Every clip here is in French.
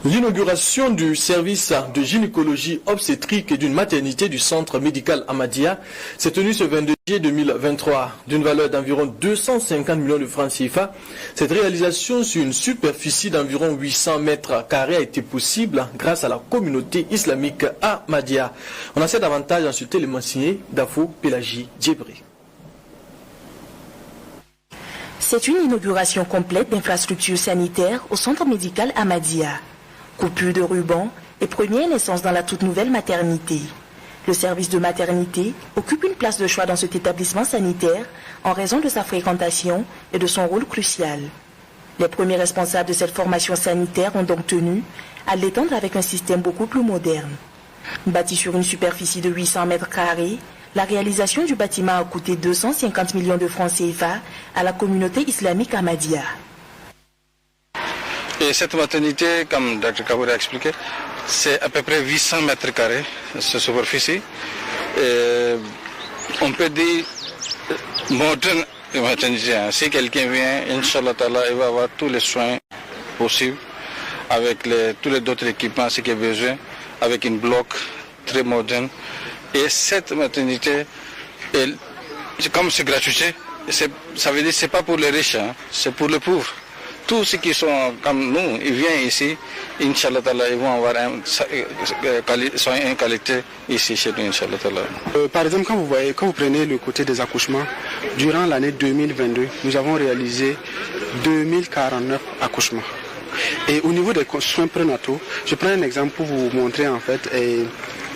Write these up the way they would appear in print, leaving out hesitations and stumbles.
L'inauguration du service de gynécologie obstétrique et d'une maternité du centre médical Ahmadiyya s'est tenue ce 22 juillet 2023 d'une valeur d'environ 250 millions de francs CFA. Cette réalisation sur une superficie d'environ 800 mètres carrés a été possible grâce à la communauté islamique Ahmadiyya. On a cet avantage ensuite les mentionné Dafo Pelagi Djebri. C'est une inauguration complète d'infrastructures sanitaires au centre médical Ahmadiyya. Coupure de ruban et première naissance dans la toute nouvelle maternité. Le service de maternité occupe une place de choix dans cet établissement sanitaire en raison de sa fréquentation et de son rôle crucial. Les premiers responsables de cette formation sanitaire ont donc tenu à l'étendre avec un système beaucoup plus moderne. Bâti sur une superficie de 800 mètres carrés, la réalisation du bâtiment a coûté 250 millions de francs CFA à la communauté islamique Ahmadiyya. Et cette maternité, comme Dr Kabour a expliqué, c'est à peu près 800 mètres carrés de superficie. Et on peut dire moderne maternité. Si quelqu'un vient, Inch'Allah, il va avoir tous les soins possibles avec tous les autres équipements, ce qu'il a besoin, avec une bloc très moderne. Et cette maternité, comme c'est gratuit, ça veut dire que ce n'est pas pour les riches, hein, c'est pour les pauvres. Tous ceux qui sont comme nous, ils viennent ici, Inch'Allah, ils vont avoir une qualité ici chez nous, Inch'Allah. Par exemple, quand vous prenez le côté des accouchements, durant l'année 2022, nous avons réalisé 2049 accouchements. Et au niveau des soins prénataux, je prends un exemple pour vous montrer en fait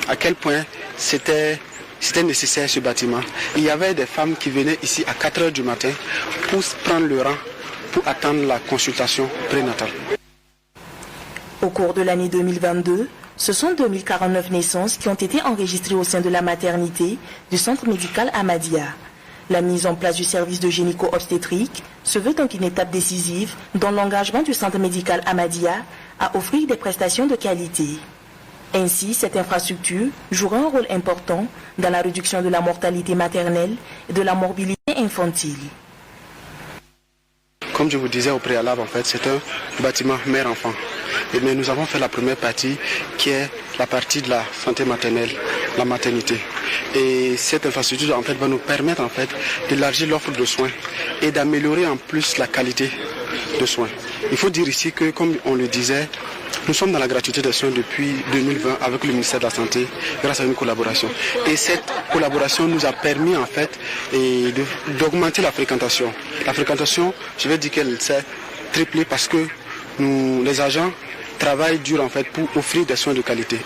à quel point c'était nécessaire ce bâtiment. Il y avait des femmes qui venaient ici à 4 h du matin pour prendre le rang, pour attendre la consultation prénatale. Au cours de l'année 2022, ce sont 2049 naissances qui ont été enregistrées au sein de la maternité du centre médical Ahmadiyya. La mise en place du service de gynéco-obstétrique se veut donc une étape décisive dans l'engagement du centre médical Ahmadiyya à offrir des prestations de qualité. Ainsi, cette infrastructure jouera un rôle important dans la réduction de la mortalité maternelle et de la morbidité infantile. Comme je vous disais au préalable, en fait, c'est un bâtiment mère-enfant. Mais nous avons fait la première partie qui est la partie de la santé maternelle, la maternité. Et cette infrastructure en fait, va nous permettre en fait, d'élargir l'offre de soins et d'améliorer en plus la qualité de soins. Il faut dire ici que, comme on le disait, nous sommes dans la gratuité des soins depuis 2020 avec le ministère de la Santé grâce à une collaboration. Et cette collaboration nous a permis en fait d'augmenter la fréquentation. La fréquentation, je vais dire qu'elle s'est triplée parce que les agents travaillent dur en fait pour offrir des soins de qualité.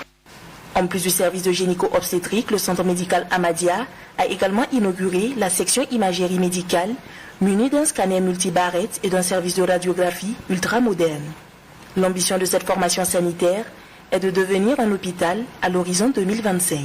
En plus du service de gynéco-obstétrique, le centre médical Ahmadiyya a également inauguré la section imagerie médicale munie d'un scanner multibarrette et d'un service de radiographie ultra moderne. L'ambition de cette formation sanitaire est de devenir un hôpital à l'horizon 2025.